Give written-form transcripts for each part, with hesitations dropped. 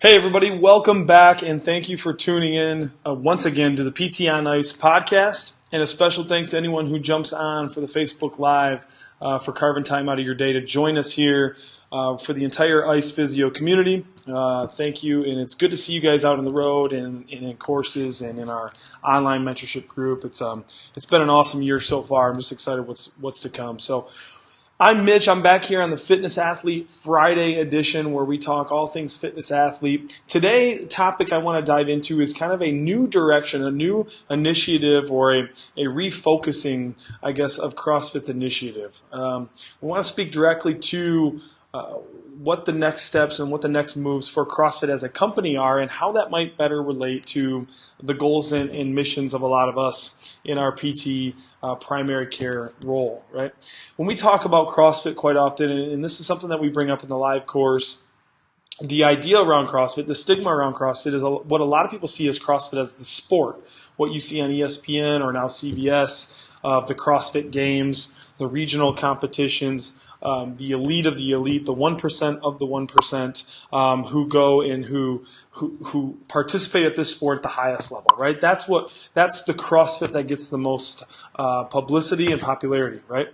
Hey everybody, welcome back and thank you for tuning in once again to the PT on Ice podcast, and a special thanks to anyone who jumps on for the Facebook Live for carving time out of your day to join us here for the entire Ice Physio community. Thank you, and it's good to see you guys out on the road and in courses and in our online mentorship group. It's been an awesome year so far. I'm just excited what's to come. So I'm Mitch. I'm back here on the Fitness Athlete Friday edition where we talk all things fitness athlete. Today, the topic I want to dive into is kind of a new direction, a new initiative, or a refocusing, I guess, of CrossFit's initiative. I want to speak directly to what the next steps and what the next moves for CrossFit as a company are and how that might better relate to the goals and missions of a lot of us in our PT primary care role, right? When we talk about CrossFit quite often, and this is something that we bring up in the live course, the idea around CrossFit, the stigma around CrossFit is what a lot of people see as CrossFit as the sport. What you see on ESPN or now CBS, the CrossFit Games, the regional competitions, the elite of the elite, the 1% of the 1% who go and who participate at this sport at the highest level, right? That's the CrossFit that gets the most publicity and popularity, right?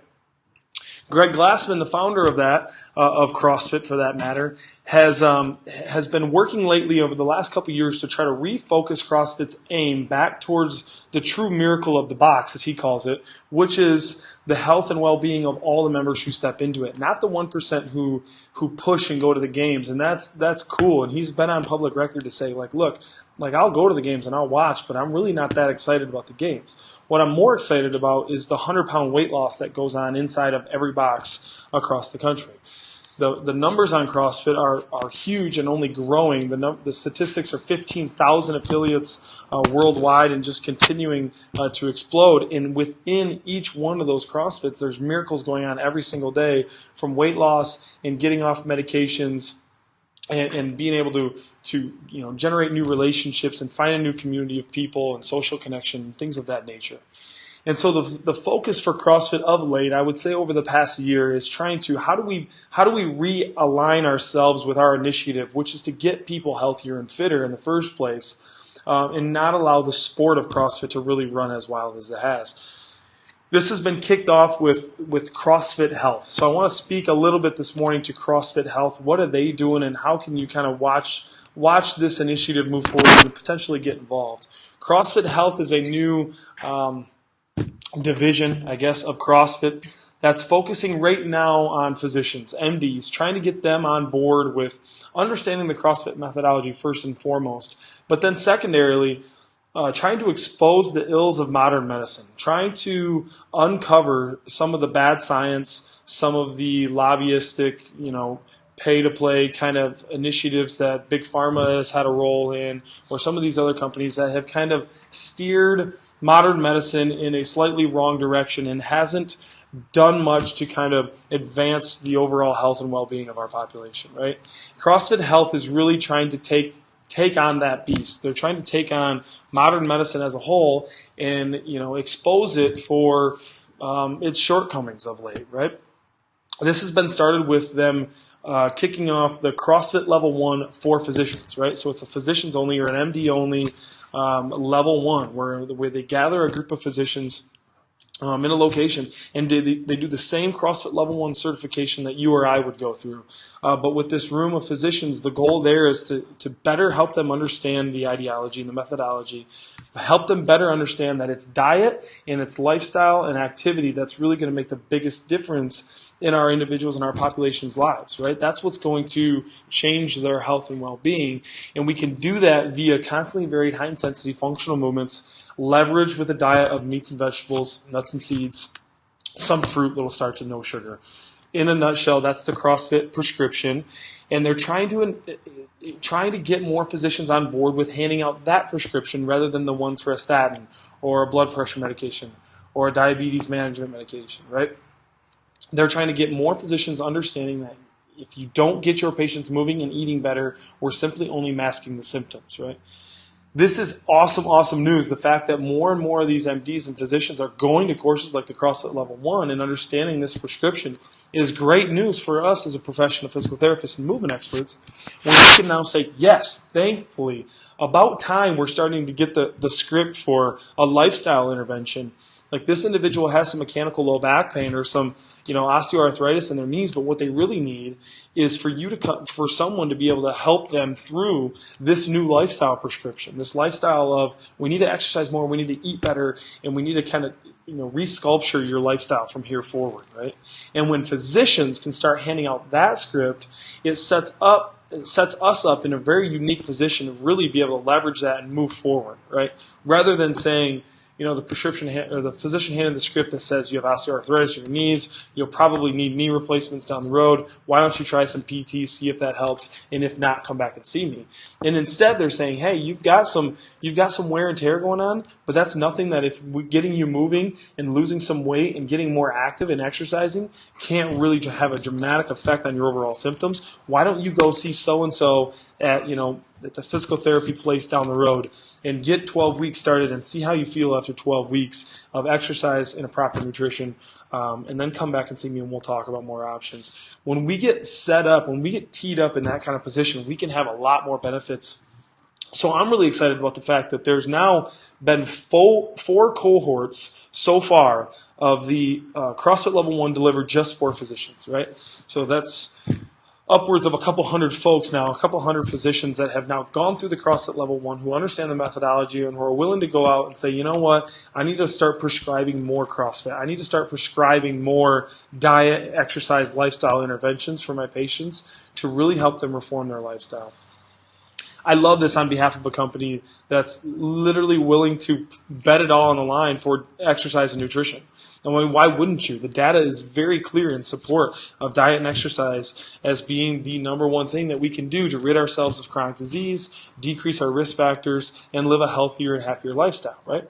Greg Glassman, the founder of that, of CrossFit for that matter, has been working lately over the last couple of years to try to refocus CrossFit's aim back towards the true miracle of the box, as he calls it, which is the health and well-being of all the members who step into it, not the 1% who push and go to the games. And that's cool. And he's been on public record to say, look, I'll go to the games and I'll watch, but I'm really not that excited about the games. What I'm more excited about is the 100-pound weight loss that goes on inside of every box across the country. The numbers on CrossFit are huge and only growing. The statistics are 15,000 affiliates worldwide and just continuing to explode. And within each one of those CrossFits, there's miracles going on every single day, from weight loss and getting off medications and being able to generate new relationships and find a new community of people and social connection and things of that nature. And so the focus for CrossFit of late, I would say over the past year, is trying to how do we realign ourselves with our initiative, which is to get people healthier and fitter in the first place, and not allow the sport of CrossFit to really run as wild as it has. This has been kicked off with CrossFit Health. So I want to speak a little bit this morning to CrossFit Health. What are they doing, and how can you kind of watch this initiative move forward and potentially get involved? CrossFit Health is a new division, I guess, of CrossFit that's focusing right now on physicians, MDs, trying to get them on board with understanding the CrossFit methodology first and foremost, but then secondarily, trying to expose the ills of modern medicine, trying to uncover some of the bad science, some of the lobbyistic, pay-to-play kind of initiatives that Big Pharma has had a role in, or some of these other companies that have kind of steered modern medicine in a slightly wrong direction and hasn't done much to kind of advance the overall health and well-being of our population, right? CrossFit Health is really trying to take on that beast. They're trying to take on modern medicine as a whole and, expose it for its shortcomings of late, right? This has been started with them kicking off the CrossFit Level 1 for physicians, right? So it's a physicians only or an MD only Level 1 where they gather a group of physicians in a location, and they do the same CrossFit Level 1 certification that you or I would go through. But with this room of physicians, the goal there is to better help them understand the ideology and the methodology, help them better understand that it's diet and it's lifestyle and activity that's really going to make the biggest difference in our individuals and our population's lives, right? That's what's going to change their health and well-being. And we can do that via constantly varied high-intensity functional movements, leveraged with a diet of meats and vegetables, nuts and seeds, some fruit, little starch, and no sugar. In a nutshell, that's the CrossFit prescription. And they're trying to get more physicians on board with handing out that prescription rather than the one for a statin or a blood pressure medication or a diabetes management medication, right? They're trying to get more physicians understanding that if you don't get your patients moving and eating better, we're simply only masking the symptoms, right? This is awesome, awesome news. The fact that more and more of these MDs and physicians are going to courses like the CrossFit Level 1 and understanding this prescription is great news for us as a profession of physical therapists and movement experts, when we can now say, yes, thankfully, about time we're starting to get the script for a lifestyle intervention. Like, this individual has some mechanical low back pain or some, osteoarthritis in their knees, but what they really need is for someone to be able to help them through this new lifestyle prescription. This lifestyle of, we need to exercise more, we need to eat better, and we need to kind of resculpture your lifestyle from here forward, right? And when physicians can start handing out that script, it sets us up in a very unique position to really be able to leverage that and move forward, right? Rather than saying, the prescription or the physician handed the script that says you have osteoarthritis in your knees, you'll probably need knee replacements down the road. Why don't you try some PT, see if that helps, and if not, come back and see me. And instead, they're saying, hey, you've got some wear and tear going on, but that's nothing that if getting you moving and losing some weight and getting more active and exercising can't really have a dramatic effect on your overall symptoms. Why don't you go see so and so at the physical therapy place down the road and get 12 weeks started and see how you feel after 12 weeks of exercise and a proper nutrition, and then come back and see me and we'll talk about more options. When we get set up, when we get teed up in that kind of position, we can have a lot more benefits. So I'm really excited about the fact that there's now been four cohorts so far of the CrossFit Level 1 delivered just for physicians, right? So that's upwards of a couple hundred folks now, a couple hundred physicians that have now gone through the CrossFit Level 1 who understand the methodology and who are willing to go out and say, you know what, I need to start prescribing more CrossFit. I need to start prescribing more diet, exercise, lifestyle interventions for my patients to really help them reform their lifestyle. I love this on behalf of a company that's literally willing to bet it all on the line for exercise and nutrition. And why wouldn't you? The data is very clear in support of diet and exercise as being the number one thing that we can do to rid ourselves of chronic disease, decrease our risk factors, and live a healthier and happier lifestyle, right?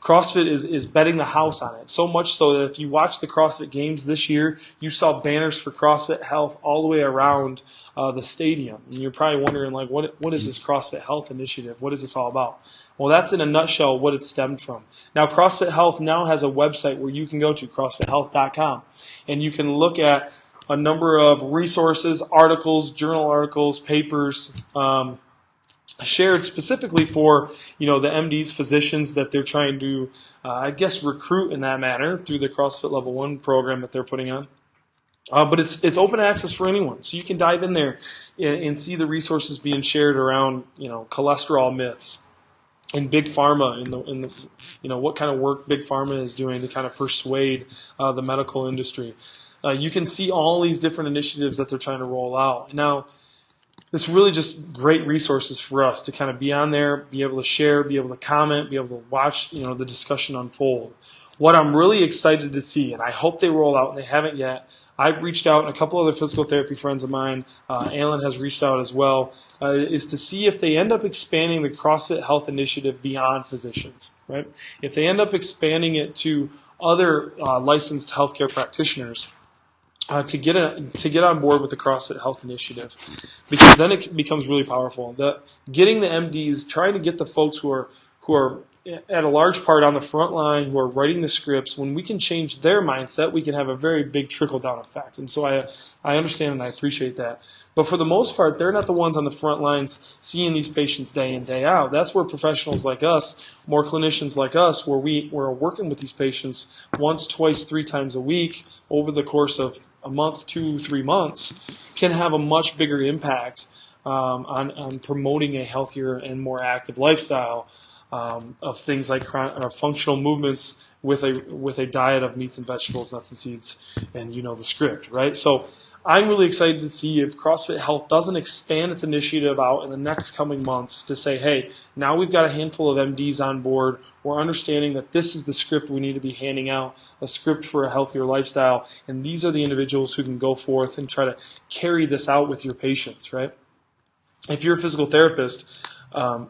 CrossFit is betting the house on it, so much so that if you watch the CrossFit Games this year, you saw banners for CrossFit Health all the way around the stadium. And you're probably wondering, like, what is this CrossFit Health initiative? What is this all about? Well, that's in a nutshell what it stemmed from. Now, CrossFit Health now has a website where you can go to, crossfithealth.com, and you can look at a number of resources, articles, journal articles, papers, shared specifically for the MDs, physicians that they're trying to, recruit in that manner through the CrossFit Level 1 program that they're putting on. But it's open access for anyone, so you can dive in there and see the resources being shared around cholesterol myths and big pharma in the what kind of work big pharma is doing to kind of persuade the medical industry. You can see all these different initiatives that they're trying to roll out now. It's really just great resources for us to kind of be on there, be able to share, be able to comment, be able to watch, the discussion unfold. What I'm really excited to see, and I hope they roll out, and they haven't yet, I've reached out, and a couple other physical therapy friends of mine, Alan has reached out as well, is to see if they end up expanding the CrossFit Health Initiative beyond physicians, right? If they end up expanding it to other licensed healthcare practitioners, to get on board with the CrossFit Health Initiative, because then it becomes really powerful. Getting the MDs, trying to get the folks who are at a large part on the front line, who are writing the scripts, when we can change their mindset, we can have a very big trickle-down effect. And so I understand and I appreciate that. But for the most part, they're not the ones on the front lines seeing these patients day in, day out. That's where professionals like us, more clinicians like us, where we're working with these patients once, twice, 3 times a week over the course of a month, 2, 3 months, can have a much bigger impact on promoting a healthier and more active lifestyle of things like functional movements with a diet of meats and vegetables, nuts and seeds, and the script, right? So I'm really excited to see if CrossFit Health doesn't expand its initiative out in the next coming months to say, hey, now we've got a handful of MDs on board. We're understanding that this is the script we need to be handing out, a script for a healthier lifestyle, and these are the individuals who can go forth and try to carry this out with your patients, right? If you're a physical therapist,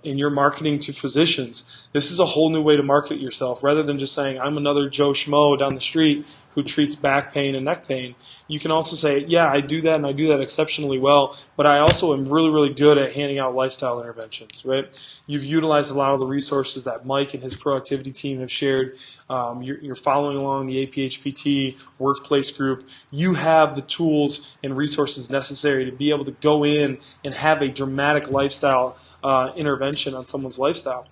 in your marketing to physicians, this is a whole new way to market yourself. Rather than just saying, I'm another Joe Schmo down the street who treats back pain and neck pain, you can also say, yeah, I do that, and I do that exceptionally well, but I also am really, really good at handing out lifestyle interventions, right? You've utilized a lot of the resources that Mike and his productivity team have shared. You're following along the APHPT workplace group. You have the tools and resources necessary to be able to go in and have a dramatic lifestyle intervention on someone's lifestyle.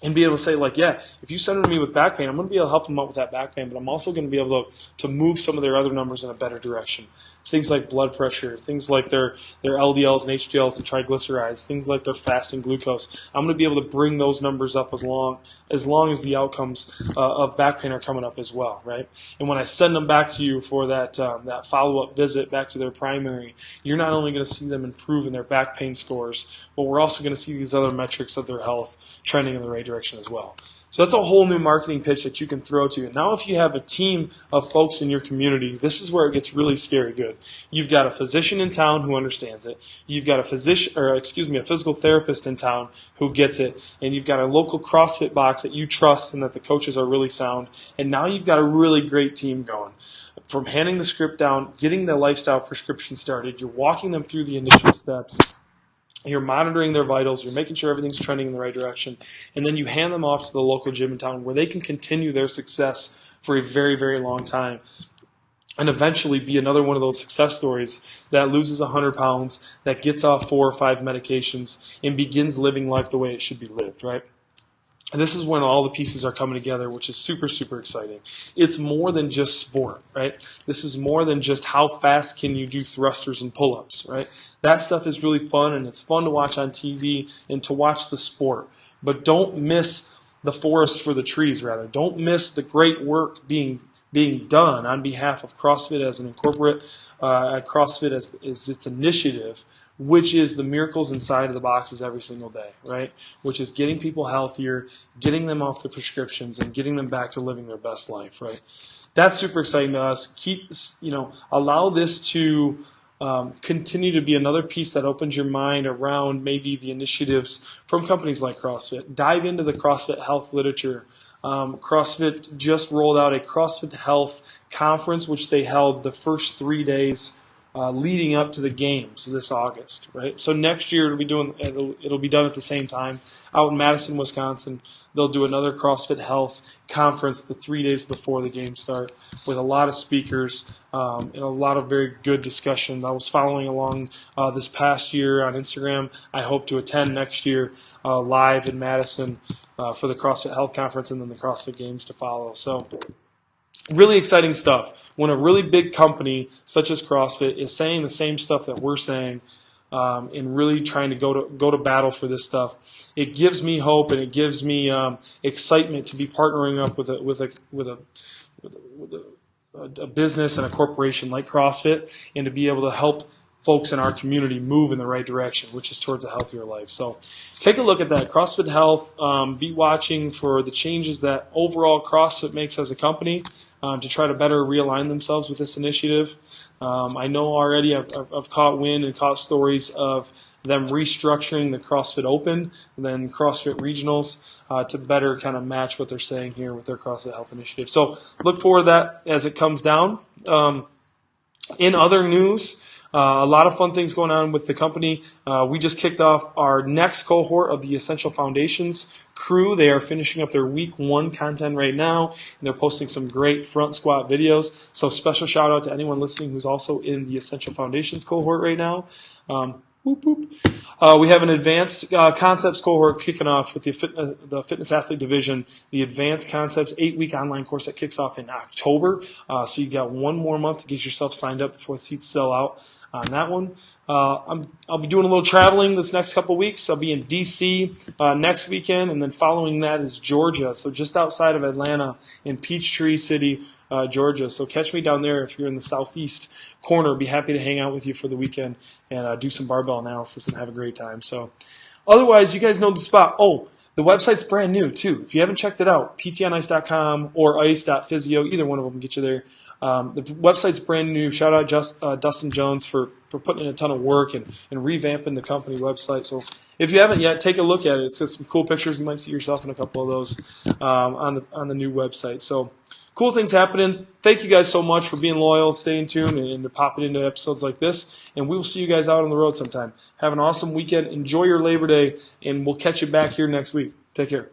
And be able to say, like, yeah, if you send them to me with back pain, I'm going to be able to help them out with that back pain, but I'm also going to be able to move some of their other numbers in a better direction. Things like blood pressure, things like their LDLs and HDLs and triglycerides, things like their fasting glucose. I'm going to be able to bring those numbers up as long as the outcomes of back pain are coming up as well, right? And when I send them back to you for that follow-up visit back to their primary, you're not only going to see them improve in their back pain scores, but we're also going to see these other metrics of their health trending in the right direction as well. So that's a whole new marketing pitch that you can throw to. And now if you have a team of folks in your community, this is where it gets really scary good. You've got a physician in town who understands it. You've got a physical therapist in town who gets it. And you've got a local CrossFit box that you trust and that the coaches are really sound. And now you've got a really great team going. From handing the script down, getting the lifestyle prescription started, you're walking them through the initial steps. You're monitoring their vitals, you're making sure everything's trending in the right direction, and then you hand them off to the local gym in town where they can continue their success for a very, very long time and eventually be another one of those success stories that loses 100 pounds, that gets off 4 or 5 medications, and begins living life the way it should be lived, right? And this is when all the pieces are coming together, which is super, super exciting. It's more than just sport, right? This is more than just how fast can you do thrusters and pull-ups, right? That stuff is really fun, and it's fun to watch on TV and to watch the sport. But don't miss the forest for the trees, rather. Don't miss the great work being done on behalf of CrossFit as an incorporate, CrossFit as its initiative, which is the miracles inside of the boxes every single day, right? Which is getting people healthier, getting them off the prescriptions, and getting them back to living their best life, right? That's super exciting to us. Allow this to continue to be another piece that opens your mind around maybe the initiatives from companies like CrossFit. Dive into the CrossFit health literature. CrossFit just rolled out a CrossFit Health conference, which they held the first 3 days leading up to the games this August, right? So next year it'll be done at the same time out in Madison, Wisconsin. They'll do another CrossFit Health conference the 3 days before the games start with a lot of speakers and a lot of very good discussion. I was following along this past year on Instagram. I hope to attend next year live in Madison for the CrossFit Health conference and then the CrossFit Games to follow. So really exciting stuff. When a really big company such as CrossFit is saying the same stuff that we're saying and really trying to go to battle for this stuff, it gives me hope and it gives me excitement to be partnering up with a business and a corporation like CrossFit and to be able to help folks in our community move in the right direction, which is towards a healthier life. So take a look at that. CrossFit Health, be watching for the changes that overall CrossFit makes as a company to try to better realign themselves with this initiative. I know already I've caught wind and caught stories of them restructuring the CrossFit Open and then CrossFit Regionals to better kind of match what they're saying here with their CrossFit Health initiative. So look forward to that as it comes down. In other news, a lot of fun things going on with the company. We just kicked off our next cohort of the Essential Foundations crew. They are finishing up their week 1 content right now, and they're posting some great front squat videos. So special shout out to anyone listening who's also in the Essential Foundations cohort right now. Whoop, whoop. We have an advanced concepts cohort kicking off with the fitness athlete division, the advanced concepts 8-week online course that kicks off in October. So you got 1 more month to get yourself signed up before seats sell out on that one. I'll be doing a little traveling this next couple weeks. I'll be in D.C. Next weekend, and then following that is Georgia, so just outside of Atlanta in Peachtree City, Georgia. So catch me down there if you're in the southeast corner. Be happy to hang out with you for the weekend and do some barbell analysis and have a great time. So otherwise, you guys know the spot. Oh, the website's brand new too. If you haven't checked it out, ptonice.com or ice.physio, either one of them will get you there. The website's brand new. Shout out Dustin Jones for for putting in a ton of work and revamping the company website. So if you haven't yet, take a look at it. It's got some cool pictures. You might see yourself in a couple of those on the new website. So cool things happening. Thank you guys so much for being loyal, staying tuned, and popping into episodes like this. And we will see you guys out on the road sometime. Have an awesome weekend. Enjoy your Labor Day, and we'll catch you back here next week. Take care.